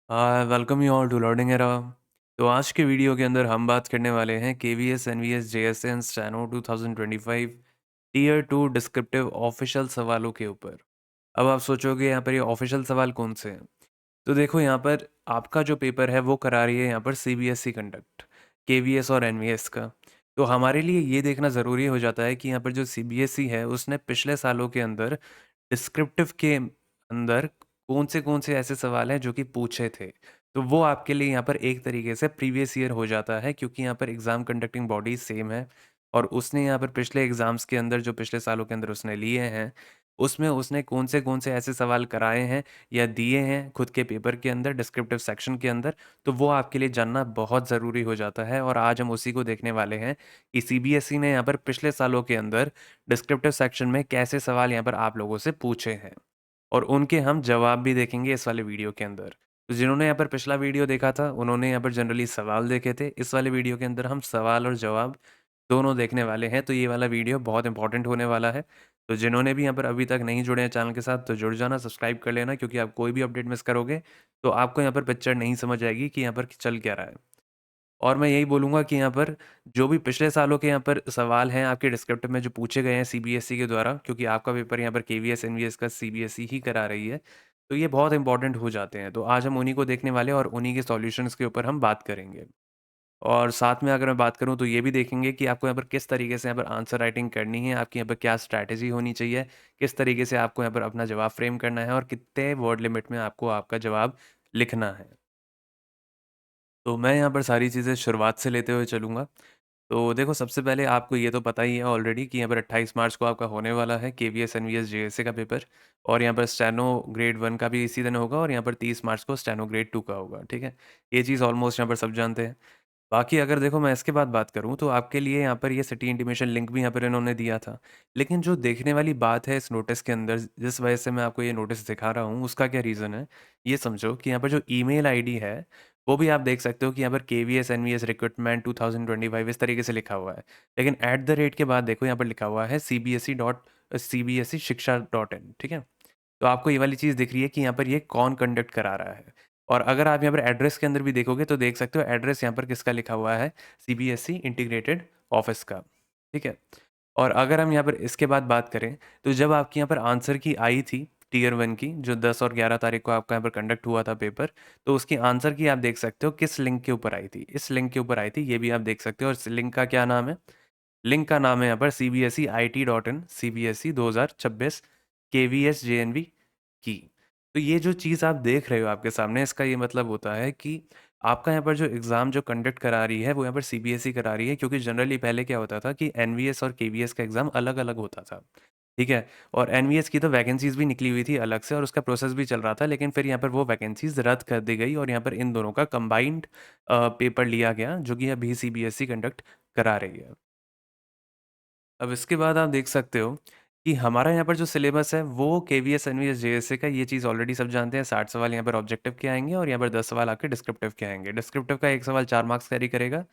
Welcome you all to learning era. तो आज के वीडियो के अंदर हम बात करने वाले हैं KVS NVS JSN steno 2025 tier 2 descriptive official सवालों के ऊपर। अब आप सोचोगे यहाँ पर ये ऑफिशियल सवाल कौन से हैं। तो देखो यहाँ पर आपका जो पेपर है वो करा रही है यहाँ पर सीबीएसई कंडक्ट, केवीएस और एनवीएस का। तो हमारे लिए ये देखना ज़रूरी हो जाता है कि यहाँ पर जो सीबीएसई है उसने पिछले सालों के अंदर डिस्क्रिप्टिव के अंदर कौन से ऐसे सवाल हैं जो कि पूछे थे। तो वो आपके लिए यहाँ पर एक तरीके से प्रीवियस ईयर हो जाता है, क्योंकि यहाँ पर एग्ज़ाम कंडक्टिंग बॉडी सेम है और उसने यहाँ पर पिछले एग्ज़ाम्स के अंदर जो पिछले सालों के अंदर उसने लिए हैं, उसमें उसने कौन से ऐसे सवाल कराए हैं या दिए हैं खुद के पेपर के अंदर डिस्क्रिप्टिव सेक्शन के अंदर। तो वो आपके लिए जानना बहुत ज़रूरी हो जाता है और आज हम उसी को देखने वाले हैं कि सीबीएसई ने यहाँ पर पिछले सालों के अंदर डिस्क्रिप्टिव सेक्शन में कैसे सवाल यहाँ पर आप लोगों से पूछे हैं और उनके हम जवाब भी देखेंगे इस वाले वीडियो के अंदर। तो जिन्होंने यहाँ पर पिछला वीडियो देखा था उन्होंने यहाँ पर जनरली सवाल देखे थे, इस वाले वीडियो के अंदर हम सवाल और जवाब दोनों देखने वाले हैं। तो ये वाला वीडियो बहुत इंपॉर्टेंट होने वाला है। तो जिन्होंने भी यहाँ पर अभी तक नहीं जुड़े हैं चैनल के साथ तो जुड़ जाना, सब्सक्राइब कर लेना, क्योंकि आप कोई भी अपडेट मिस करोगे तो आपको यहाँ पर पिक्चर नहीं समझ आएगी कि यहाँ पर चल क्या रहा है। और मैं यही बोलूँगा कि यहाँ पर जो भी पिछले सालों के यहाँ पर सवाल हैं आपके डिस्क्रिप्टिव में जो पूछे गए हैं सीबीएसई के द्वारा, क्योंकि आपका पेपर यहाँ पर केवीएस एनवीएस का सीबीएसई ही करा रही है, तो ये बहुत इंपॉर्टेंट हो जाते हैं। तो आज हम उन्हीं को देखने वाले हैं और उन्हीं के सॉल्यूशंस के ऊपर हम बात करेंगे। और साथ में अगर मैं बात करूँ तो ये भी देखेंगे कि आपको यहाँ पर किस तरीके से यहाँ पर आंसर राइटिंग करनी है, आपकी यहाँ पर क्या स्ट्रैटेजी होनी चाहिए, किस तरीके से आपको यहाँ पर अपना जवाब फ्रेम करना है और कितने वर्ड लिमिट में आपको आपका जवाब लिखना है। तो मैं यहाँ पर सारी चीज़ें शुरुआत से लेते हुए चलूँगा। तो देखो, सबसे पहले आपको ये तो पता ही है ऑलरेडी कि यहाँ पर 28 मार्च को आपका होने वाला है केवीएस एनवीएस जेएसए का पेपर, और यहाँ पर स्टेनो ग्रेड 1 का भी इसी दिन होगा और यहाँ पर 30 मार्च को स्टेनो ग्रेड 2 का होगा, ठीक है। ये चीज़ ऑलमोस्ट यहाँ पर सब जानते हैं। बाकी अगर देखो मैं इसके बाद बात करूँ तो आपके लिए यहाँ पर ये सिटी इंटीमेशन लिंक भी यहाँ पर इन्होंने दिया था। लेकिन जो देखने वाली बात है इस नोटिस के अंदर, जिस वजह से मैं आपको ये नोटिस दिखा रहा हूँ, उसका क्या रीज़न है, ये समझो कि यहाँ पर जो ईमेल आईडी है वो भी आप देख सकते हो कि यहाँ पर केवीएस एनवीएस रिक्रूटमेंट 2025 इस तरीके से लिखा हुआ है। लेकिन एट द रेट के बाद देखो यहाँ पर लिखा हुआ है cbse शिक्षा डॉट इन, ठीक है। तो आपको ये वाली चीज़ दिख रही है कि यहाँ पर ये कौन कंडक्ट करा रहा है। और अगर आप यहाँ पर एड्रेस के अंदर भी देखोगे तो देख सकते हो एड्रेस यहाँ पर किसका लिखा हुआ है, सीबीएसई इंटीग्रेटेड ऑफिस का, ठीक है। और अगर हम यहाँ पर इसके बाद बात करें तो जब आपकी यहाँ पर आंसर की आई थी टीयर 1 की, जो 10 और 11 तारीख को आपका यहाँ पर कंडक्ट हुआ था पेपर, तो उसकी आंसर की आप देख सकते हो किस लिंक के ऊपर आई थी, इस लिंक के ऊपर आई थी, ये भी आप देख सकते हो। और इस लिंक का क्या नाम है, लिंक का नाम है यहाँ पर cbse.it.in cbse 2026 KVS JNV की। तो ये जो चीज़ आप देख रहे हो आपके सामने, इसका ये मतलब होता है कि आपका यहाँ पर जो एग्ज़ाम जो कंडक्ट करा रही है वो यहाँ पर सीबीएसई करा रही है, क्योंकि जनरली पहले क्या होता था कि एनवीएस और केवीएस का एग्ज़ाम अलग अलग होता था, ठीक है। और एनवीएस की तो वैकेंसीज़ भी निकली हुई थी अलग से और उसका प्रोसेस भी चल रहा था, लेकिन फिर यहाँ पर वो वैकेंसीज़ रद्द कर दी गई और यहाँ पर इन दोनों का कंबाइंड पेपर लिया गया, जो कि अभी सीबीएसई कंडक्ट करा रही है। अब इसके बाद आप देख सकते हो कि हमारा यहाँ पर जो सिलेबस है वो केवीएस एनवीएस जेएसए का, ये चीज़ ऑलरेडी सब जानते हैं। 60 सवाल यहाँ पर ऑब्जेक्टिव के आएंगे और यहाँ पर 10 सवाल आपके डिस्क्रिप्टिव के आएंगे। डिस्क्रिप्टिव का एक सवाल 4 मार्क्स कैरी करेगा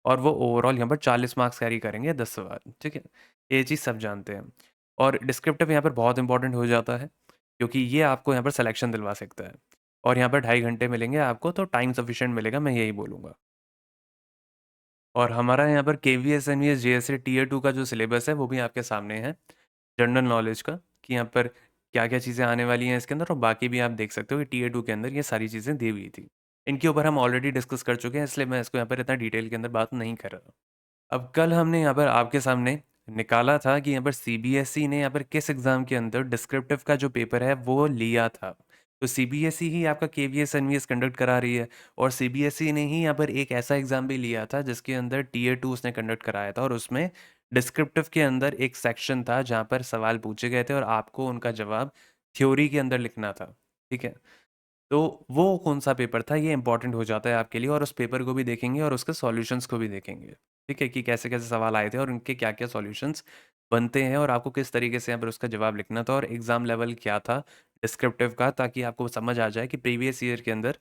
और वो ओवरऑल यहाँ पर 40 मार्क्स कैरी करेंगे 10 सवाल, ठीक है। ये चीज़ सब जानते हैं। और डिस्क्रिप्टिव यहाँ पर बहुत इंपॉर्टेंट हो जाता है, क्योंकि ये आपको यहाँ पर सिलेक्शन दिलवा सकता है। और यहाँ पर 2.5 घंटे मिलेंगे आपको, तो टाइम सफिशिएंट मिलेगा, मैं यही बोलूँगा। और हमारा यहाँ पर केवीएस एनवीएस जेएसए टीयर 2 का जो सिलेबस है वो भी आपके सामने है, जनरल नॉलेज का, कि यहाँ पर क्या-क्या चीज़ें आने वाली हैं इसके अंदर, और बाकी भी आप देख सकते हो कि टीयर 2 के अंदर ये सारी चीज़ें दी हुई थी। इनके ऊपर हम ऑलरेडी डिस्कस कर चुके हैं, इसलिए मैं इसको यहाँ पर इतना डिटेल के अंदर बात नहीं कर रहा। अब कल हमने यहाँ पर आपके सामने निकाला था कि यहाँ पर सीबीएसई ने यहाँ पर किस एग्ज़ाम के अंदर डिस्क्रिप्टिव का जो पेपर है वो लिया था। तो सीबीएसई ही आपका केवीएस एनवीएस कंडक्ट करा रही है और सीबीएसई ने ही यहाँ पर एक ऐसा एग्ज़ाम भी लिया था जिसके अंदर टीयर 2 उसने कंडक्ट कराया था, और उसमें डिस्क्रिप्टिव के अंदर एक सेक्शन था जहाँ पर सवाल पूछे गए थे और आपको उनका जवाब थ्योरी के अंदर लिखना था, ठीक है। तो वो कौन-सा पेपर था, ये इम्पोर्टेंट हो जाता है आपके लिए, और उस पेपर को भी देखेंगे और उसके सॉल्यूशंस को भी देखेंगे, ठीक है, कि कैसे-कैसे सवाल आए थे और उनके क्या-क्या सॉल्यूशंस बनते हैं और आपको किस तरीके से यहाँ पर उसका जवाब लिखना था और एग्ज़ाम लेवल क्या था डिस्क्रिप्टिव का, ताकि आपको समझ आ जाए कि प्रीवियस ईयर के अंदर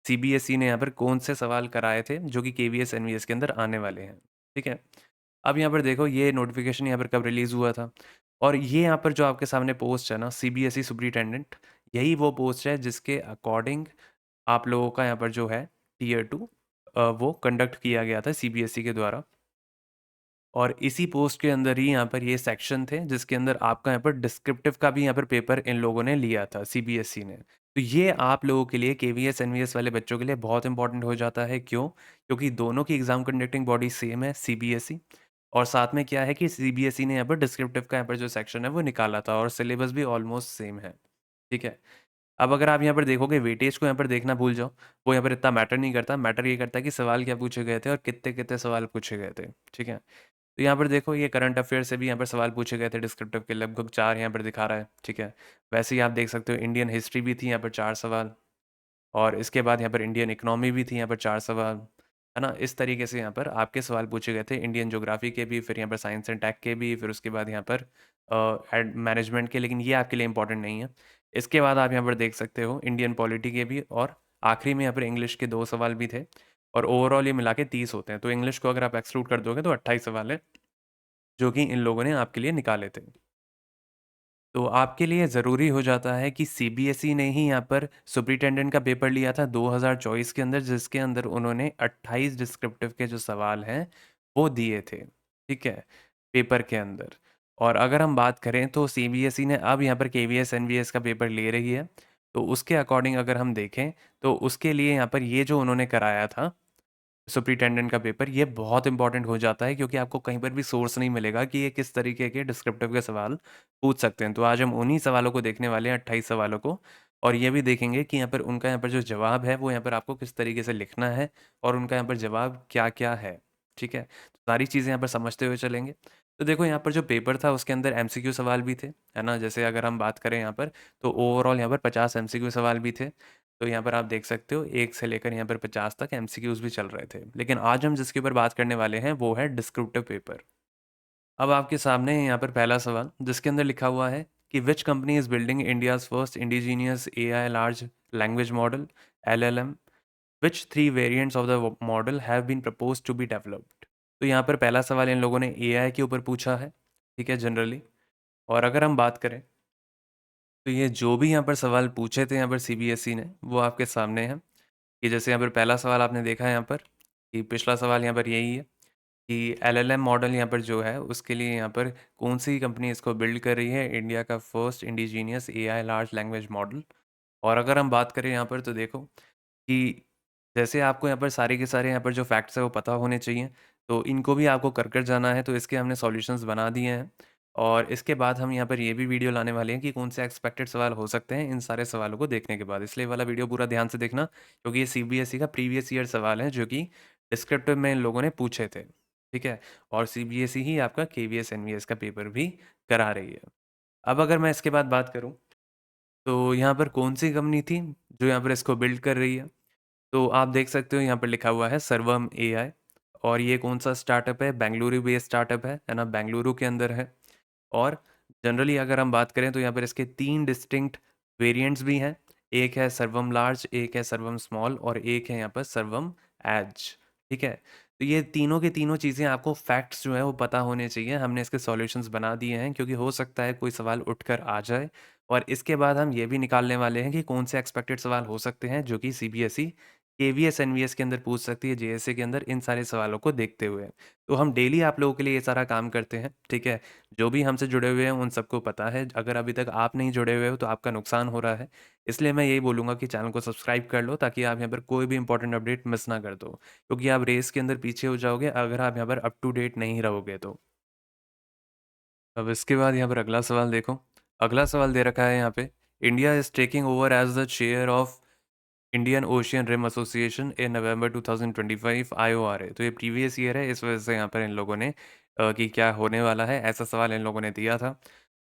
सीबीएसई ने यहाँ पर कौन से सवाल कराए थे जो कि केवीएस एनवीएस के अंदर आने वाले हैं, ठीक है। अब यहाँ पर देखो ये नोटिफिकेशन यहाँ पर कब रिलीज़ हुआ था, और ये यहाँ पर जो आपके सामने पोस्ट है ना, सीबीएसई सुपरिटेंडेंट, यही वो पोस्ट है जिसके अकॉर्डिंग आप लोगों का यहाँ पर जो है टियर 2 वो कंडक्ट किया गया था सीबीएसई के द्वारा। और इसी पोस्ट के अंदर ही यहाँ पर ये सेक्शन थे जिसके अंदर आपका यहाँ पर डिस्क्रिप्टिव का भी यहाँ पर पेपर इन लोगों ने लिया था सीबीएसई ने। तो ये आप लोगों के लिए केवीएस एनवीएस वाले बच्चों के लिए बहुत इंपॉर्टेंट हो जाता है। क्यों? क्योंकि दोनों की एग्जाम कंडक्टिंग बॉडी सेम है, सीबीएसई। और साथ में क्या है कि सीबीएसई ने यहाँ पर डिस्क्रिप्टिव का यहाँ पर जो सेक्शन है वो निकाला था और सिलेबस भी ऑलमोस्ट सेम है। ठीक है। अब अगर आप यहाँ पर देखोगे वेटेज को यहाँ पर देखना भूल जाओ, वो यहाँ पर इतना मैटर नहीं करता। मैटर ये करता है कि सवाल क्या पूछे गए थे और कितने कितने सवाल पूछे गए थे। ठीक है। तो यहाँ पर देखो ये करंट अफेयर से भी यहाँ पर सवाल पूछे गए थे डिस्क्रिप्टिव के, लगभग 4 यहाँ पर दिखा रहा है। ठीक है। वैसे ही आप देख सकते हो इंडियन हिस्ट्री भी थी यहाँ पर 4 सवाल, और इसके बाद यहाँ पर इंडियन इकोनॉमी भी थी यहाँ पर 4 सवाल, है ना? इस तरीके से यहाँ पर आपके सवाल पूछे गए थे इंडियन ज्योग्राफी के भी, फिर यहाँ पर साइंस एंड टेक के भी, फिर उसके बाद यहाँ पर मैनेजमेंट के, लेकिन ये आपके लिए इंपॉर्टेंट नहीं है। इसके बाद आप यहाँ पर देख सकते हो इंडियन पॉलिटी के भी, और आखिरी में यहाँ पर इंग्लिश के 2 सवाल भी थे। और ओवरऑल ये मिला के 30 होते हैं। तो इंग्लिश को अगर आप एक्सक्लूड कर दोगे तो 28 सवाल है जो कि इन लोगों ने आपके लिए निकाले थे। तो आपके लिए ज़रूरी हो जाता है कि सीबीएसई ने ही यहाँ पर सुपरिटेंडेंट का पेपर लिया था 2024 के अंदर, जिसके अंदर उन्होंने 28 डिस्क्रिप्टिव के जो सवाल हैं वो दिए थे। ठीक है, पेपर के अंदर। और अगर हम बात करें तो सीबीएसई ने अब यहाँ पर केवीएस एनवीएस का पेपर ले रही है। तो उसके अकॉर्डिंग अगर हम देखें तो उसके लिए यहाँ पर ये जो उन्होंने कराया था सुपरिटेंडेंट का पेपर, ये बहुत इंपॉर्टेंट हो जाता है क्योंकि आपको कहीं पर भी सोर्स नहीं मिलेगा कि ये किस तरीके के डिस्क्रिप्टिव के सवाल पूछ सकते हैं। तो आज हम उन्हीं सवालों को देखने वाले हैं, 28 सवालों को। और ये भी देखेंगे कि यहाँ पर उनका यहाँ पर जो जवाब है वो यहाँ पर आपको किस तरीके से लिखना है और उनका यहाँ पर जवाब क्या क्या है। ठीक है, तो सारी चीज़ें यहाँ पर समझते हुए चलेंगे। तो देखो यहाँ पर जो पेपर था उसके अंदर एमसीक्यू सवाल भी थे, है ना? जैसे अगर हम बात करें यहाँ पर, तो ओवरऑल यहाँ पर 50 एमसीक्यू सवाल भी थे। तो यहाँ पर आप देख सकते हो 1 से लेकर यहाँ पर 50 तक एमसीक्यूज़ भी चल रहे थे। लेकिन आज हम जिसके ऊपर बात करने वाले हैं वो है डिस्क्रिप्टिव पेपर। अब आपके सामने है यहाँ पर पहला सवाल जिसके अंदर लिखा हुआ है कि which company is building India's first indigenous AI large language model LLM, which 3 variants of the model have been proposed to be developed. तो यहाँ पर पहला सवाल इन लोगों ने एआई के ऊपर पूछा है। ठीक है, जनरली। और अगर हम बात करें तो ये जो भी यहाँ पर सवाल पूछे थे यहाँ पर सीबीएसई ने वो आपके सामने है। कि जैसे यहाँ पर पहला सवाल आपने देखा है यहाँ पर, कि पिछला सवाल यहाँ पर यही है कि एलएलएम मॉडल यहाँ पर जो है उसके लिए यहाँ पर कौन सी कंपनी इसको बिल्ड कर रही है, इंडिया का first indigenous AI large language model. और अगर हम बात करें यहाँ पर तो देखो कि जैसे आपको यहाँ पर सारे के सारे यहाँ पर जो फैक्ट्स है वो पता होने चाहिए, तो इनको भी आपको कर जाना है। तो इसके हमने सॉल्यूशंस बना दिए हैं। और इसके बाद हम यहाँ पर ये भी वीडियो लाने वाले हैं कि कौन से एक्सपेक्टेड सवाल हो सकते हैं इन सारे सवालों को देखने के बाद। इसलिए वाला वीडियो पूरा ध्यान से देखना क्योंकि ये सीबीएसई का प्रीवियस ईयर सवाल है जो कि डिस्क्रिप्टिव में इन लोगों ने पूछे थे। ठीक है, और सीबीएसई ही आपका केवीएस एनवीएस का पेपर भी करा रही है। अब अगर मैं इसके बाद बात करूँ तो यहाँ पर कौन सी कंपनी थी जो यहाँ पर इसको बिल्ड कर रही है, तो आप देख सकते हो यहाँ पर लिखा हुआ है सर्वम एआई। और ये कौन सा स्टार्टअप है? बेंगलुरु बेस्ड स्टार्टअप है ना? बेंगलुरु के अंदर है। और जनरली अगर हम बात करें तो यहाँ पर इसके 3 डिस्टिंक्ट वेरिएंट्स भी हैं। एक है सर्वम लार्ज, एक है सर्वम स्मॉल और एक है यहाँ पर सर्वम एज। ठीक है, तो ये तीनों के तीनों चीज़ें आपको फैक्ट्स जो है वो पता होने चाहिए। हमने इसके सॉल्यूशंस बना दिए हैं क्योंकि हो सकता है कोई सवाल उठकर आ जाए। और इसके बाद हम ये भी निकालने वाले हैं कि कौन से एक्सपेक्टेड सवाल हो सकते हैं जो कि सीबीएसई केवीएस एनवीएस के अंदर पूछ सकती है, जेएसए के अंदर, इन सारे सवालों को देखते हुए। तो हम डेली आप लोगों के लिए ये सारा काम करते हैं। ठीक है, जो भी हमसे जुड़े हुए हैं उन सबको पता है। अगर अभी तक आप नहीं जुड़े हुए हो तो आपका नुकसान हो रहा है। इसलिए मैं यही बोलूँगा कि चैनल को सब्सक्राइब कर लो ताकि आप यहाँ पर कोई भी इंपॉर्टेंट अपडेट मिस ना कर दो, क्योंकि आप रेस के अंदर पीछे हो जाओगे अगर आप यहाँ पर अप टू डेट नहीं रहोगे तो। अब इसके बाद यहाँ पर अगला सवाल देखो। अगला सवाल दे रखा है यहाँ पे, India is taking over as the chair of Indian Ocean Rim Association in November 2025 IORA. तो ये प्रीवियस ईयर है, इस वजह से यहाँ पर इन लोगों ने कि क्या होने वाला है ऐसा सवाल इन लोगों ने दिया था।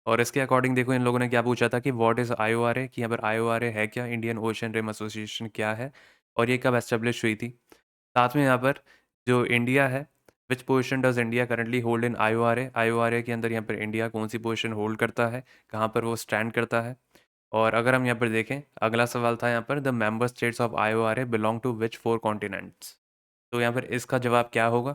और इसके अकॉर्डिंग देखो इन लोगों ने क्या पूछा था कि व्हाट इज़ आईओआरए, कि यहाँ पर आईओआरए है क्या, इंडियन ओशियन रिम एसोसिएशन क्या है और ये कब एस्टेब्लिश हुई थी। साथ में यहाँ पर जो इंडिया है, which position does India currently hold in IORA, IORA के अंदर यहाँ पर इंडिया कौन सी पोजीशन होल्ड करता है, कहाँ पर वो स्टैंड करता है। और अगर हम यहाँ पर देखें, अगला सवाल था यहाँ पर, the member states of IORA belong to which 4 continents. तो यहाँ पर इसका जवाब क्या होगा?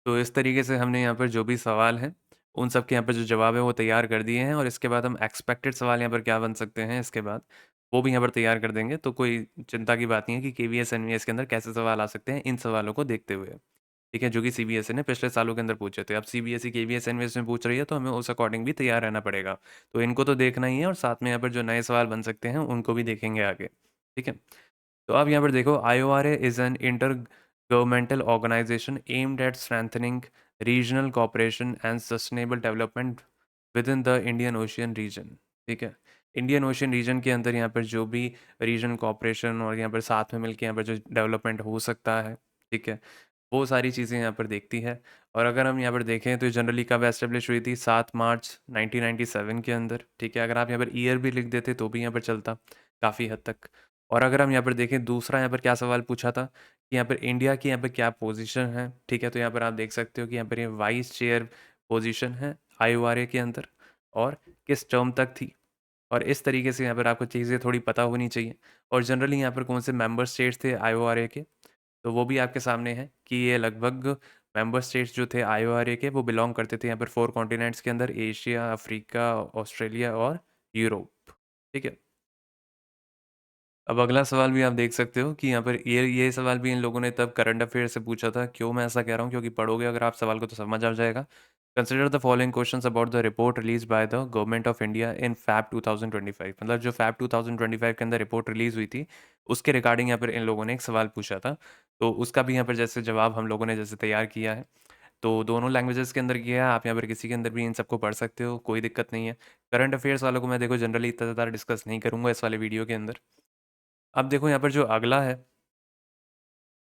तो इस तरीके से हमने यहाँ पर जो भी सवाल हैं उन सब के यहाँ पर जो जवाब है वो तैयार कर दिए हैं। और इसके बाद हम एक्सपेक्टेड सवाल यहाँ पर क्या बन सकते हैं इसके बाद। वो भी यहाँ पर तैयार कर देंगे, तो कोई चिंता की बात नहीं है कि केवीएस एनवीएस के अंदर कैसे सवाल आ सकते हैं इन सवालों को देखते हुए। ठीक है, जो कि सीबीएसई ने पिछले सालों के अंदर पूछे थे। अब सीबीएसई केवीएस एनवीएस में पूछ रही है, तो हमें उस अकॉर्डिंग भी तैयार रहना पड़ेगा। तो इनको तो देखना ही है, और साथ में यहाँ पर जो नए सवाल बन सकते हैं उनको भी देखेंगे आगे। ठीक है, तो अब यहाँ पर देखो, IORA is an intergovernmental organisation aimed at strengthening regional cooperation and sustainable development within the Indian Ocean region. ठीक है, इंडियन ओशियन रीजन के अंदर यहाँ पर जो भी रीजनल कॉपरेशन और यहाँ पर साथ में मिलकर यहाँ पर जो डेवलपमेंट हो सकता है, ठीक है, वो सारी चीज़ें यहाँ पर देखती है। और अगर हम यहाँ पर देखें तो जनरली कब एस्टेब्लिश हुई थी, 7 मार्च 1997 के अंदर। ठीक है, अगर आप यहाँ पर ईयर भी लिख देते तो भी यहाँ पर चलता काफ़ी हद तक। और अगर हम यहाँ पर देखें दूसरा यहाँ पर क्या सवाल पूछा था कि यहाँ पर इंडिया की यहाँ पर क्या पोजीशन है। ठीक है, तो यहाँ पर आप देख सकते हो कि यहाँ पर ये वाइस चेयर पोजीशन है आईओआरए के अंदर, और किस टर्म तक थी। और इस तरीके से यहाँ पर आपको चीज़ें थोड़ी पता होनी चाहिए। और जनरली यहाँ पर कौन से मेंबर स्टेट्स थे आईओआरए के, तो वो भी आपके सामने है कि ये लगभग मेंबर स्टेट्स जो थे आईओआरए के, वो बिलोंग करते थे यहाँ पर 4 कॉन्टिनेंट्स के अंदर, एशिया, अफ्रीका, ऑस्ट्रेलिया और यूरोप। ठीक है, अब अगला सवाल भी आप देख सकते हो कि यहाँ पर ये सवाल भी इन लोगों ने तब करंट अफेयर से पूछा था। क्यों मैं ऐसा कह रहा हूँ, क्योंकि पढ़ोगे अगर आप सवाल को तो समझ आ जाएगा। Consider the following questions about the report release by the government of India in Feb 2025। मतलब जो फैब 2025 के अंदर रिपोर्ट रिलीज हुई थी, उसके रिगार्डिंग यहाँ पर इन लोगों ने एक सवाल पूछा था। तो उसका भी यहाँ पर जैसे जवाब हम लोगों ने जैसे तैयार किया है, तो दोनों लैंग्वेजेस के अंदर किया है। आप यहाँ पर किसी के अंदर भी इन सबको पढ़ सकते हो, कोई दिक्कत नहीं है। करंट अफेयर्स वालों को मैं देखो जनरली इतना ज़्यादा डिस्कस नहीं करूँगा इस वाले वीडियो के अंदर। अब देखो यहाँ पर जो अगला है,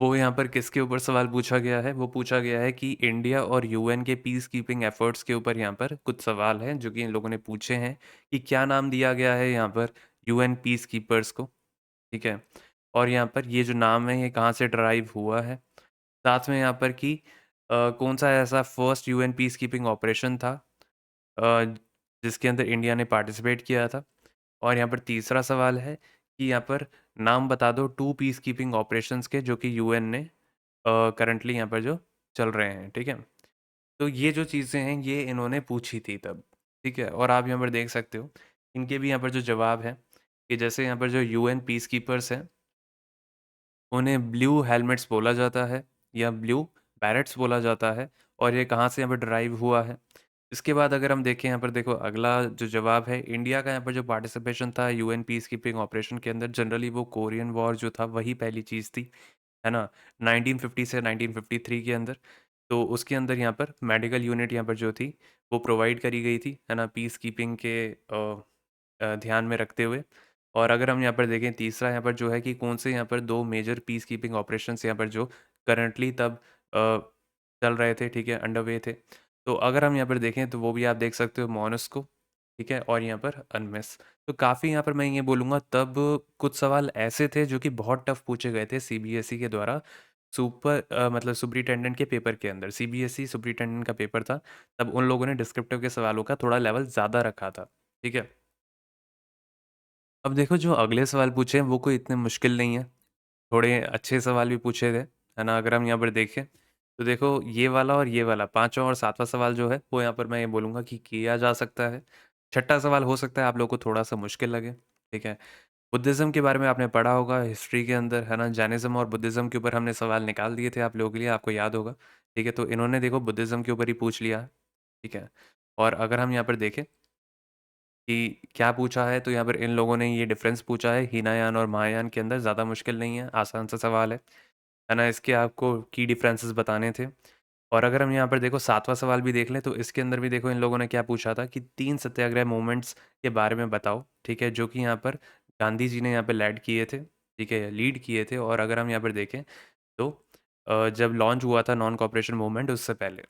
वो यहाँ पर किसके ऊपर सवाल पूछा गया है? वो पूछा गया है कि इंडिया और यूएन के पीस कीपिंग एफर्ट्स के ऊपर यहाँ पर कुछ सवाल हैं, जो कि इन लोगों ने पूछे हैं कि क्या नाम दिया गया है यहाँ पर यूएन पीस कीपर्स को, ठीक है? और यहाँ पर ये जो नाम है, ये कहाँ से डराइव हुआ है? साथ में यहाँ पर कि कौन-सा ऐसा first UN peace keeping operation था अ, जिसके अंदर इंडिया ने पार्टिसिपेट किया था? और यहाँ पर तीसरा सवाल है कि यहाँ पर नाम बता दो 2 पीस कीपिंग ऑपरेशंस के, जो कि यूएन ने करंटली यहाँ पर जो चल रहे हैं, ठीक है? तो ये जो चीज़ें हैं, ये इन्होंने पूछी थी तब, ठीक है? और आप यहाँ पर देख सकते हो, इनके भी यहाँ पर जो जवाब है, कि जैसे यहाँ पर जो यूएन पीस कीपर्स हैं, उन्हें ब्लू हेलमेट्स बोला जाता है या ब्लू बैरेट्स बोला जाता है, और ये कहाँ से यहाँ पर डराइव हुआ है। इसके बाद अगर हम देखें यहाँ पर, देखो अगला जो जवाब है, इंडिया का यहाँ पर जो पार्टिसिपेशन था यूएन पीस कीपिंग ऑपरेशन के अंदर, जनरली वो कोरियन वॉर जो था वही पहली चीज़ थी, है ना? 1950 से 1953 के अंदर। तो उसके अंदर यहाँ पर मेडिकल यूनिट यहाँ पर जो थी, वो प्रोवाइड करी गई थी, है ना? पीस कीपिंग के ध्यान में रखते हुए। और अगर हम यहाँ पर देखें तीसरा यहाँ पर जो है कि कौन से यहाँ पर 2 मेजर पीस कीपिंग ऑपरेशंस यहाँ पर जो करंटली तब चल रहे थे, ठीक है? अंडर वे थे। तो अगर हम यहाँ पर देखें तो वो भी आप देख सकते हो, मोनस्को, ठीक है? और यहाँ पर अनमेस। तो काफ़ी यहाँ पर मैं ये बोलूँगा, तब कुछ सवाल ऐसे थे जो कि बहुत टफ पूछे गए थे सीबीएसई के द्वारा, मतलब सुपरिटेंडेंट के पेपर के अंदर। सीबीएसई सुपरिटेंडेंट का पेपर था, तब उन लोगों ने डिस्क्रिप्टिव के सवालों का थोड़ा लेवल ज़्यादा रखा था, ठीक है? अब देखो जो अगले सवाल पूछे हैं वो कोई इतने मुश्किल नहीं है, थोड़े अच्छे सवाल भी पूछे थे, है ना? अगर हम यहाँ पर देखें, तो देखो ये वाला और ये वाला 5वां और 7वां सवाल जो है, वो यहाँ पर मैं ये बोलूँगा कि किया जा सकता है। छठा सवाल हो सकता है आप लोगों को थोड़ा-सा मुश्किल लगे, ठीक है? बुद्धिज़्म के बारे में आपने पढ़ा होगा हिस्ट्री के अंदर, है ना? जैनिज़्म और बुद्धिज़्म के ऊपर हमने सवाल निकाल दिए थे आप लोगों के लिए, आपको याद होगा, ठीक है? तो इन्होंने देखो बुद्धिज़्म के ऊपर ही पूछ लिया, ठीक है? और अगर हम यहाँ पर देखें कि क्या पूछा है, तो यहाँ पर इन लोगों ने ये डिफरेंस पूछा है हीनायान और महायान के अंदर। ज़्यादा मुश्किल नहीं है, आसान सा सवाल है ना? इसके आपको की डिफरेंसेस बताने थे। और अगर हम यहाँ पर देखो 7वां सवाल भी देख लें, तो इसके अंदर भी देखो इन लोगों ने क्या पूछा था कि 3 सत्याग्रह मूवमेंट्स के बारे में बताओ, ठीक है? जो कि यहाँ पर गांधी जी ने यहाँ पे ठीक है? लीड किए थे। और अगर हम यहाँ पर देखें तो जब लॉन्च हुआ था नॉन कोऑपरेशन मूवमेंट उससे पहले,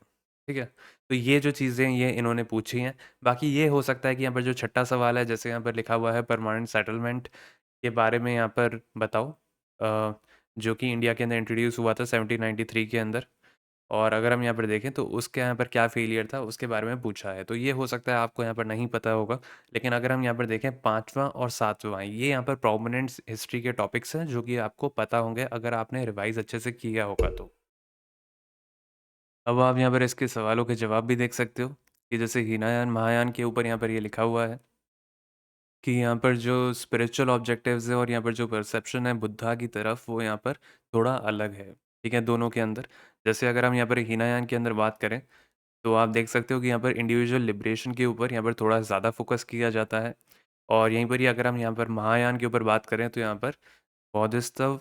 ठीक है? तो ये जो चीज़ें ये इन्होंने पूछी हैं। बाकी ये हो सकता है कि यहाँ पर जो छठा सवाल है, जैसे यहाँ पर लिखा हुआ है परमानेंट सेटलमेंट के बारे में यहाँ पर बताओ, जो कि इंडिया के अंदर इंट्रोड्यूस हुआ था 1793 के अंदर। और अगर हम यहाँ पर देखें तो उसके यहाँ पर क्या फेलियर था उसके बारे में पूछा है। तो ये हो सकता है आपको यहाँ पर नहीं पता होगा। लेकिन अगर हम यहाँ पर देखें 5वां और 7वां, ये यहाँ पर प्रोमिनेंट हिस्ट्री के टॉपिक्स हैं, जो कि आपको पता होंगे अगर आपने रिवाइज़ अच्छे से किया होगा तो। अब आप यहाँ पर इसके सवालों के जवाब भी देख सकते हो, कि जैसे हीनायान, महायान के ऊपर यहाँ पर ये लिखा हुआ है। कि यहाँ पर जो स्पिरिचुअल ऑब्जेक्टिव्स है और यहाँ पर जो परसेप्शन है बुद्धा की तरफ, वो यहाँ पर थोड़ा अलग है। ठीक है, दोनों के अंदर। जैसे अगर हम यहाँ पर हीनायान के अंदर बात करें, तो आप देख सकते हो कि यहाँ पर इंडिविजुअल लिबरेशन के ऊपर यहाँ पर थोड़ा ज़्यादा फोकस किया जाता है। और यहीं पर ही अगर हम यहाँ पर महायान के ऊपर बात करें, तो यहाँ पर बौद्धिस्तव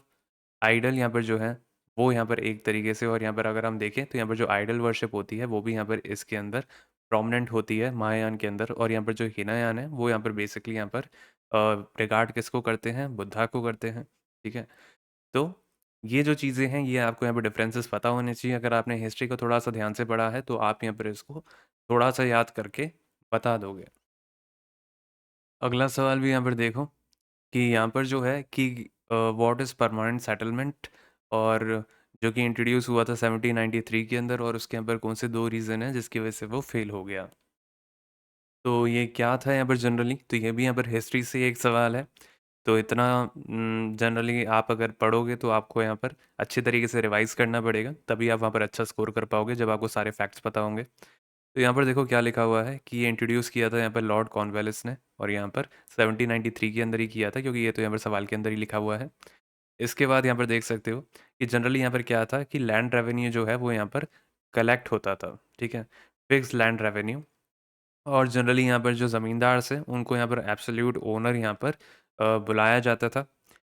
आइडल यहाँ पर जो है, वो यहाँ पर एक तरीके से, और यहाँ पर अगर हम देखें तो यहाँ पर जो आइडल वर्शिप होती है, वो भी यहाँ पर इसके अंदर प्रोमिनेंट होती है महायान के अंदर। और यहाँ पर जो हीनायान है, वो यहाँ पर बेसिकली यहाँ पर रिगार्ड किसको करते हैं? बुद्धा को करते हैं। ठीक है, तो ये जो चीज़ें हैं, ये आपको यहाँ पर डिफरेंसेस पता होने चाहिए। अगर आपने हिस्ट्री को थोड़ा सा ध्यान से पढ़ा है, तो आप यहाँ पर इसको थोड़ा सा याद करके बता दोगे। अगला सवाल भी यहाँ पर देखो कि यहाँ पर जो है कि व्हाट इज़ परमानेंट सेटलमेंट, और जो कि इंट्रोड्यूस हुआ था 1793 के अंदर, और उसके यहाँ पर कौन से 2 रीज़न हैं जिसकी वजह से वो फेल हो गया। तो ये क्या था यहाँ पर जनरली? तो ये भी यहाँ पर हिस्ट्री से एक सवाल है। तो इतना जनरली आप अगर पढ़ोगे तो आपको यहाँ पर अच्छे तरीके से रिवाइज़ करना पड़ेगा, तभी आप वहाँ पर अच्छा स्कोर कर पाओगे जब आपको सारे फैक्ट्स पता होंगे। तो यहाँ पर देखो क्या लिखा हुआ है कि ये इंट्रोड्यूस किया था यहाँ पर लॉर्ड कॉर्नवालिस ने, और यहाँ पर 1793 के अंदर ही किया था, क्योंकि ये तो यहाँ पर सवाल के अंदर ही लिखा हुआ है। इसके बाद यहाँ पर देख सकते हो कि जनरली यहाँ पर क्या था कि लैंड रेवेन्यू जो है वो यहाँ पर कलेक्ट होता था। ठीक है, फिक्स लैंड रेवेन्यू। और जनरली यहाँ पर जो ज़मींदार से उनको यहाँ पर एब्सोल्यूट ओनर यहाँ पर बुलाया जाता था।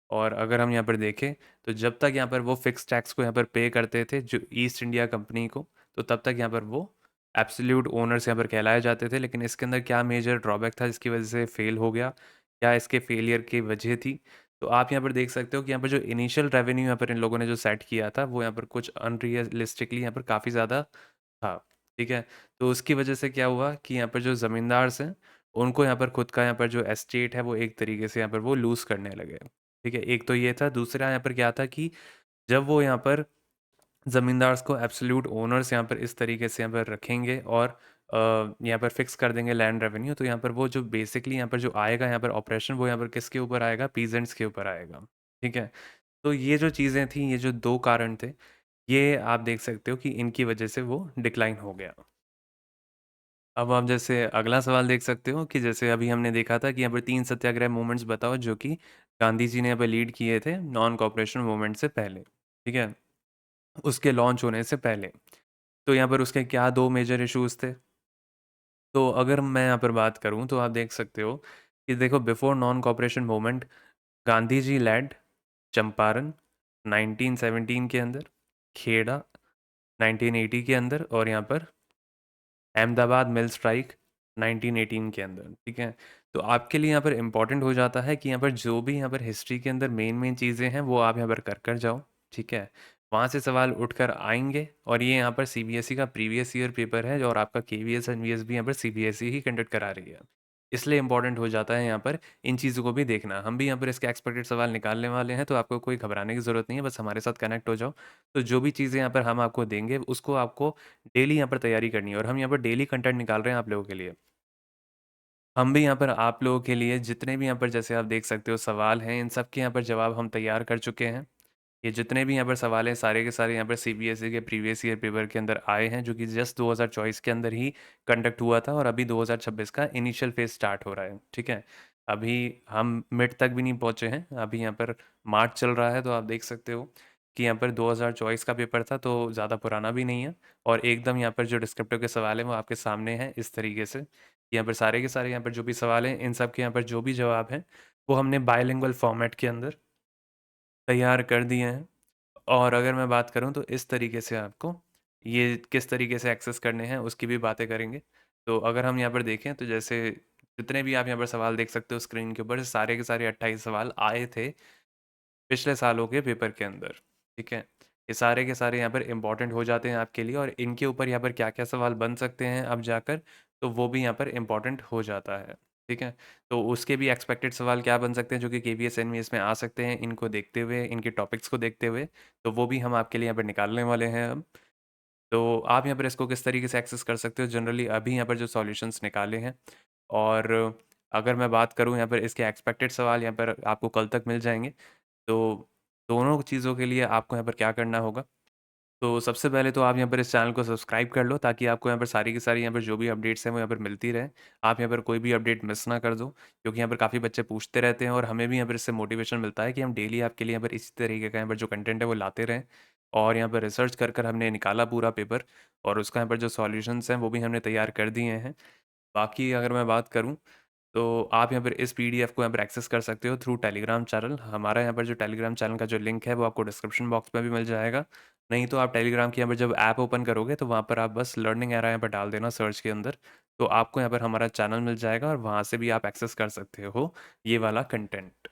और अगर हम यहाँ पर देखें, तो जब तक यहाँ पर वो फिक्स टैक्स को यहाँ पर पे करते थे जो ईस्ट इंडिया कंपनी को, तो तब तक यहाँ पर वो एब्सोल्यूट ओनर्स यहाँ पर कहलाए जाते थे। लेकिन इसके अंदर क्या मेजर ड्रॉबैक था जिसकी वजह से फेल हो गया, क्या इसके फेलियर की वजह थी? तो आप यहाँ पर देख सकते हो कि यहाँ पर जो इनिशियल रेवेन्यू यहाँ पर इन लोगों ने जो सेट किया था, वो यहाँ पर कुछ अनरियलिस्टिकली यहाँ पर काफ़ी ज़्यादा था। ठीक है, तो उसकी वजह से क्या हुआ कि यहाँ पर जो ज़मींदार हैं, उनको यहाँ पर खुद का यहाँ पर जो एस्टेट है, वो एक तरीके से यहाँ पर वो लूज़ करने लगे। ठीक है, एक तो ये था। दूसरा यहाँ पर क्या था कि जब वो यहाँ पर ज़मींदार्स को एब्सोल्यूट ओनर्स यहाँ पर इस तरीके से यहाँ पर रखेंगे और यहाँ पर फिक्स कर देंगे लैंड रेवेन्यू, तो यहाँ पर वो जो बेसिकली यहाँ पर जो आएगा यहाँ पर ऑपरेशन, वो यहाँ पर किसके ऊपर आएगा? पीजेंट्स के ऊपर आएगा। ठीक है, तो ये जो चीज़ें थी, ये जो 2 कारण थे, ये आप देख सकते हो कि इनकी वजह से वो डिक्लाइन हो गया। अब आप जैसे अगला सवाल देख सकते हो कि जैसे अभी हमने देखा था कि यहाँ पर 3 सत्याग्रह मूवमेंट्स बताओ जो कि गांधी जी ने यहाँ पर लीड किए थे नॉन कॉपरेशन मूवमेंट से पहले। ठीक है, उसके लॉन्च होने से पहले। तो यहाँ पर उसके क्या 2 मेजर इश्यूज़ थे? तो अगर मैं यहाँ पर बात करूँ, तो आप देख सकते हो कि देखो, before non cooperation movement, Gandhi ji led Champaran 1917 के अंदर, खेड़ा 1980 के अंदर, और यहाँ पर अहमदाबाद मिल स्ट्राइक 1918 के अंदर। ठीक है, तो आपके लिए यहाँ पर इम्पोर्टेंट हो जाता है कि यहाँ पर जो भी यहाँ पर हिस्ट्री के अंदर मेन मेन चीज़ें हैं, वो आप यहाँ पर कर जाओ। ठीक है, वहाँ से सवाल उठकर आएंगे, और ये यहाँ पर सीबीएसई का प्रीवियस ईयर पेपर है, और आपका केवीएस एनवीएस भी यहाँ पर सीबीएसई ही कंडक्ट करा रही है। इसलिए इंपॉर्टेंट हो जाता है यहाँ पर इन चीज़ों को भी देखना। हम भी यहाँ पर इसके एक्सपेक्टेड सवाल निकालने वाले हैं, तो आपको कोई घबराने की ज़रूरत नहीं है, बस हमारे साथ कनेक्ट हो जाओ। तो जो भी चीज़ें यहाँ पर हम आपको देंगे, उसको आपको डेली यहाँ पर तैयारी करनी है, और हम यहाँ पर डेली कंटेंट निकाल रहे हैं आप लोगों के लिए। हम भी यहाँ पर आप लोगों के लिए जितने भी यहाँ पर जैसे आप देख सकते हो सवाल हैं, इन सब के यहाँ पर जवाब हम तैयार कर चुके हैं। ये जितने भी यहाँ पर सवाल हैं, सारे के सारे यहाँ पर सीबीएसई के प्रीवियस ईयर पेपर के अंदर आए हैं, जो कि जस्ट 2024 के अंदर ही कंडक्ट हुआ था, और अभी 2026 का इनिशियल फेज स्टार्ट हो रहा है। ठीक है, अभी हम मिड तक भी नहीं पहुँचे हैं, अभी यहाँ पर मार्च चल रहा है। तो आप देख सकते हो कि यहाँ पर 2024 का पेपर था, तो ज़्यादा पुराना भी नहीं है, और एकदम यहाँ पर जो डिस्क्रिप्टिव के सवाल हैं वो आपके सामने हैं इस तरीके से। यहाँ पर सारे के सारे यहाँ पर जो भी सवाल हैं, इन सब के यहाँ पर जो भी जवाब हैं, वो हमने बायलिंगुअल फॉर्मेट के अंदर तैयार कर दिए हैं। और अगर मैं बात करूँ, तो इस तरीके से आपको ये किस तरीके से एक्सेस करने हैं उसकी भी बातें करेंगे। तो अगर हम यहाँ पर देखें, तो जैसे जितने भी आप यहाँ पर सवाल देख सकते हो स्क्रीन के ऊपर, सारे के सारे 28 सवाल आए थे पिछले सालों के पेपर के अंदर। ठीक है, ये सारे के सारे यहाँ पर इम्पोर्टेंट हो जाते हैं आपके लिए, और इनके ऊपर यहाँ पर क्या-क्या सवाल बन सकते हैं अब जाकर, तो वो भी यहाँ पर इम्पोर्टेंट हो जाता है। ठीक है, तो उसके भी एक्सपेक्टेड सवाल क्या बन सकते हैं जो कि केवीएस एनवीएस में आ सकते हैं, इनको देखते हुए, इनके टॉपिक्स को देखते हुए, तो वो भी हम आपके लिए यहाँ पर निकालने वाले हैं अब। तो आप यहाँ पर इसको किस तरीके से एक्सेस कर सकते हो, जनरली अभी यहाँ पर जो सॉल्यूशंस निकाले हैं, और अगर मैं बात करूँ यहाँ पर इसके एक्सपेक्टेड सवाल यहाँ पर आपको कल तक मिल जाएँगे। तो दोनों चीज़ों के लिए आपको यहाँ पर क्या करना होगा, तो सबसे पहले तो आप यहाँ पर इस चैनल को सब्सक्राइब कर लो ताकि आपको यहाँ पर सारी की सारी यहाँ पर जो भी अपडेट्स हैं वो यहाँ पर मिलती रहें। आप यहाँ पर कोई भी अपडेट मिस ना कर दो, क्योंकि यहाँ पर काफ़ी बच्चे पूछते रहते हैं और हमें भी यहाँ पर इससे मोटिवेशन मिलता है कि हम डेली आपके लिए यहाँ पर इसी तरीके का यहाँ पर जो कंटेंट है वो लाते रहें। और यहाँ पर रिसर्च कर हमने निकाला पूरा पेपर, और उसका यहाँ पर जो सॉल्यूशंस हैं वो भी हमने तैयार कर दिए हैं। बाकी अगर मैं बात करूँ, तो आप यहाँ पर इस पीडीएफ को यहाँ पर एक्सेस कर सकते हो थ्रू टेलीग्राम चैनल। हमारा यहाँ पर जो टेलीग्राम चैनल का जो लिंक है वो आपको डिस्क्रिप्शन बॉक्स में भी मिल जाएगा। नहीं तो आप टेलीग्राम की यहाँ पर जब ऐप ओपन करोगे तो वहाँ पर आप बस लर्निंग एरा यहाँ पर डाल देना सर्च के अंदर, तो आपको यहाँ पर हमारा चैनल मिल जाएगा और वहाँ से भी आप एक्सेस कर सकते हो ये वाला कंटेंट।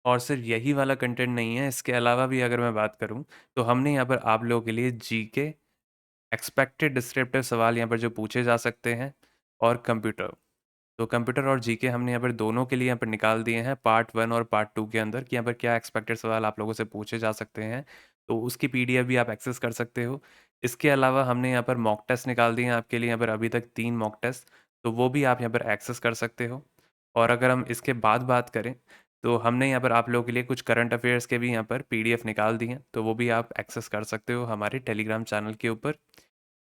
और सिर्फ यही वाला कंटेंट नहीं है, इसके अलावा भी अगर मैं बात करूँ, तो हमने यहाँ पर आप लोगों के लिए जीके, एक्सपेक्टेड डिस्क्रिप्टिव सवाल यहाँ पर जो पूछे जा सकते हैं, और कंप्यूटर। तो कंप्यूटर और जीके हमने यहाँ पर दोनों के लिए यहाँ पर निकाल दिए हैं पार्ट 1 और पार्ट 2 के अंदर कि यहाँ पर क्या एक्सपेक्टेड सवाल आप लोगों से पूछे जा सकते हैं। तो उसकी पीडीएफ भी आप एक्सेस कर सकते हो। इसके अलावा हमने यहाँ पर मॉक टेस्ट निकाल दिए हैं आपके लिए, यहाँ पर अभी तक 3 मॉक टेस्ट, तो वो भी आप यहाँ पर एक्सेस कर सकते हो। और अगर हम इसके बाद बात करें, तो हमने यहाँ पर आप लोगों के लिए कुछ करंट अफेयर्स के भी यहाँ पर पीडीएफ निकाल दिए हैं, तो वो भी आप एक्सेस कर सकते हो हमारे टेलीग्राम चैनल के ऊपर।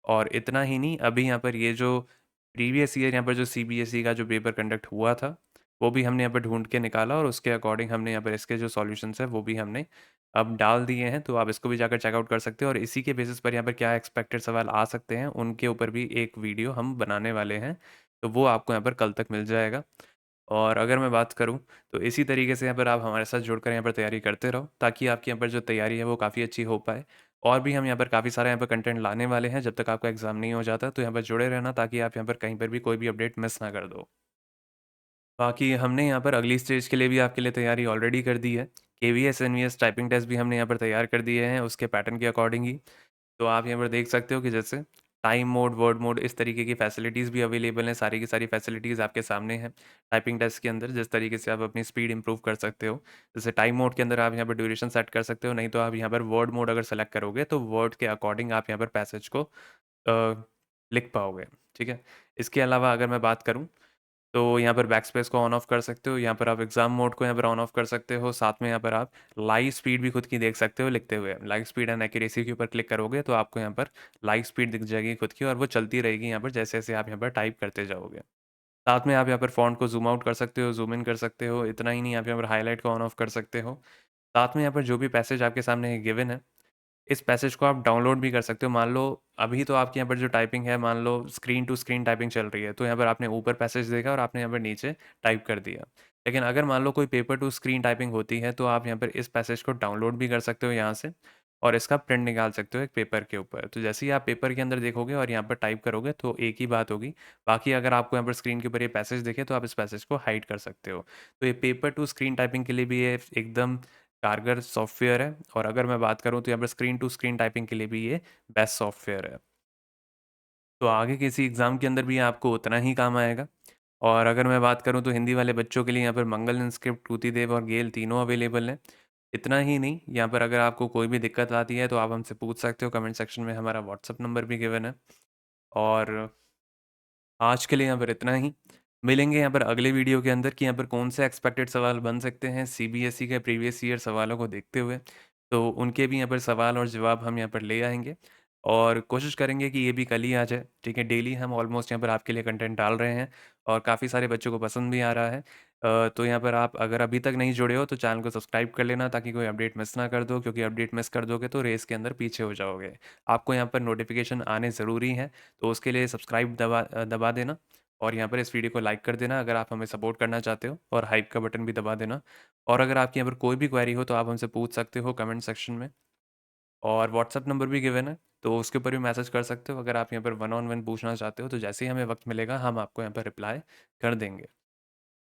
और इतना ही नहीं, अभी यहाँ पर ये जो प्रीवियस ईयर यहाँ पर जो सीबीएसई का जो पेपर कंडक्ट हुआ था, वो भी हमने यहाँ पर ढूँढ के निकाला और उसके अकॉर्डिंग हमने यहाँ पर इसके जो सॉल्यूशंस हैं वो भी हमने अब डाल दिए हैं। तो आप इसको भी जाकर चेकआउट कर सकते हो और इसी के बेसिस पर यहाँ पर क्या एक्सपेक्टेड सवाल आ सकते हैं, उनके ऊपर भी एक वीडियो हम बनाने वाले हैं। तो वो आपको यहाँ पर कल तक मिल जाएगा। और अगर मैं बात करूँ, तो इसी तरीके से यहाँ पर आप हमारे साथ जुड़कर यहाँ पर तैयारी करते रहो ताकि आपकी यहाँ पर जो तैयारी है वो काफ़ी अच्छी हो पाए। और भी हम यहाँ पर काफ़ी सारा यहाँ पर कंटेंट लाने वाले हैं जब तक आपका एग्ज़ाम नहीं हो जाता, तो यहाँ पर जुड़े रहना ताकि आप यहाँ पर कहीं पर भी कोई भी अपडेट मिस ना कर दो। बाकी हमने यहाँ पर अगली स्टेज के लिए भी आपके लिए तैयारी ऑलरेडी कर दी है। केवीएस एनवीएस टाइपिंग टेस्ट भी हमने यहाँ पर तैयार कर दिए हैं उसके पैटर्न के अकॉर्डिंग ही। तो आप यहाँ पर देख सकते हो कि जैसे टाइम मोड, वर्ड मोड, इस तरीके की फैसिलिटीज़ भी अवेलेबल हैं। सारी की सारी फैसिलिटीज़ आपके सामने हैं टाइपिंग टेस्ट के अंदर, जिस तरीके से आप अपनी स्पीड इंप्रूव कर सकते हो। जैसे टाइम मोड के अंदर आप यहाँ पर ड्यूरेशन सेट कर सकते हो, नहीं तो आप यहाँ पर वर्ड मोड अगर सेलेक्ट करोगे तो वर्ड के अकॉर्डिंग आप यहाँ पर पैसेज को लिख पाओगे। ठीक है। इसके अलावा अगर मैं बात करूँ, तो यहाँ पर बैकस्पेस को ऑन ऑफ कर सकते हो, यहाँ पर आप एग्ज़ाम मोड को यहाँ पर ऑन ऑफ कर सकते हो, साथ में यहाँ पर आप लाइव स्पीड भी खुद की देख सकते हो लिखते हुए। लाइव स्पीड एंड एक्यूरेसी के ऊपर क्लिक करोगे तो आपको यहाँ पर लाइव स्पीड दिख जाएगी खुद की और वो चलती रहेगी यहाँ पर जैसे-जैसे आप यहाँ पर टाइप करते जाओगे। साथ में आप यहाँ पर फ़ॉन्ट को ज़ूम आउट कर सकते हो, ज़ूम इन कर सकते हो, इतना ही नहीं आप यहाँ पर हाइलाइट को ऑन ऑफ कर सकते हो। साथ में यहाँ पर जो भी पैसेज आपके सामने गिवन है, इस पैसेज को आप डाउनलोड भी कर सकते हो। मान लो अभी तो आपके यहाँ पर जो टाइपिंग है, मान लो स्क्रीन टू स्क्रीन टाइपिंग चल रही है, तो यहाँ पर आपने ऊपर पैसेज देखा और आपने यहाँ पर नीचे टाइप कर दिया। लेकिन अगर मान लो कोई पेपर टू स्क्रीन टाइपिंग होती है, तो आप यहाँ पर इस पैसेज को डाउनलोड भी कर सकते हो यहाँ से और इसका प्रिंट निकाल सकते हो एक पेपर के ऊपर। तो जैसे ही आप पेपर के अंदर देखोगे और यहाँ पर टाइप करोगे तो एक ही बात होगी। बाकी अगर आपको यहाँ पर स्क्रीन के ऊपर ये पैसेज दिखे तो आप इस पैसेज को हाइड कर सकते हो। तो ये पेपर टू स्क्रीन टाइपिंग के लिए भी ये एकदम कारगर सॉफ्टवेयर है, और अगर मैं बात करूँ तो यहाँ पर स्क्रीन टू स्क्रीन टाइपिंग के लिए भी ये बेस्ट सॉफ्टवेयर है। तो आगे किसी एग्ज़ाम के अंदर भी ये आपको उतना ही काम आएगा। और अगर मैं बात करूँ तो हिंदी वाले बच्चों के लिए यहाँ पर मंगल इंस्क्रिप्ट, टूटीदेव और गेल तीनों अवेलेबल हैं। इतना ही नहीं, यहाँ पर अगर आपको कोई भी दिक्कत आती है तो आप हमसे पूछ सकते हो, कमेंट सेक्शन में हमारा व्हाट्सएप नंबर भी गिवन है। और आज के लिए यहाँ पर इतना ही। मिलेंगे यहाँ पर अगले वीडियो के अंदर कि यहाँ पर कौन से एक्सपेक्टेड सवाल बन सकते हैं सीबीएसई के प्रीवियस ईयर सवालों को देखते हुए। तो उनके भी यहाँ पर सवाल और जवाब हम यहाँ पर ले आएँगे और कोशिश करेंगे कि ये भी कल ही आ जाए। ठीक है, डेली हम ऑलमोस्ट यहाँ पर आपके लिए कंटेंट डाल रहे हैं और काफ़ी सारे बच्चों को पसंद भी आ रहा है। तो यहाँ पर आप अगर अभी तक नहीं जुड़े हो तो चैनल को सब्सक्राइब कर लेना ताकि कोई अपडेट मिस ना कर दो, क्योंकि अपडेट मिस कर दोगे तो रेस के अंदर पीछे हो जाओगे। आपको यहाँ पर नोटिफ़िकेशन आने ज़रूरी हैं, तो उसके लिए सब्सक्राइब दबा देना और यहाँ पर इस वीडियो को लाइक कर देना अगर आप हमें सपोर्ट करना चाहते हो, और हाइप का बटन भी दबा देना। और अगर आपकी यहाँ पर कोई भी क्वेरी हो तो आप हमसे पूछ सकते हो कमेंट सेक्शन में, और व्हाट्सएप नंबर भी गिवन है, तो उसके ऊपर भी मैसेज कर सकते हो। अगर आप यहाँ पर वन ऑन वन पूछना चाहते हो तो जैसे ही हमें वक्त मिलेगा हम आपको यहाँ पर रिप्लाई कर देंगे।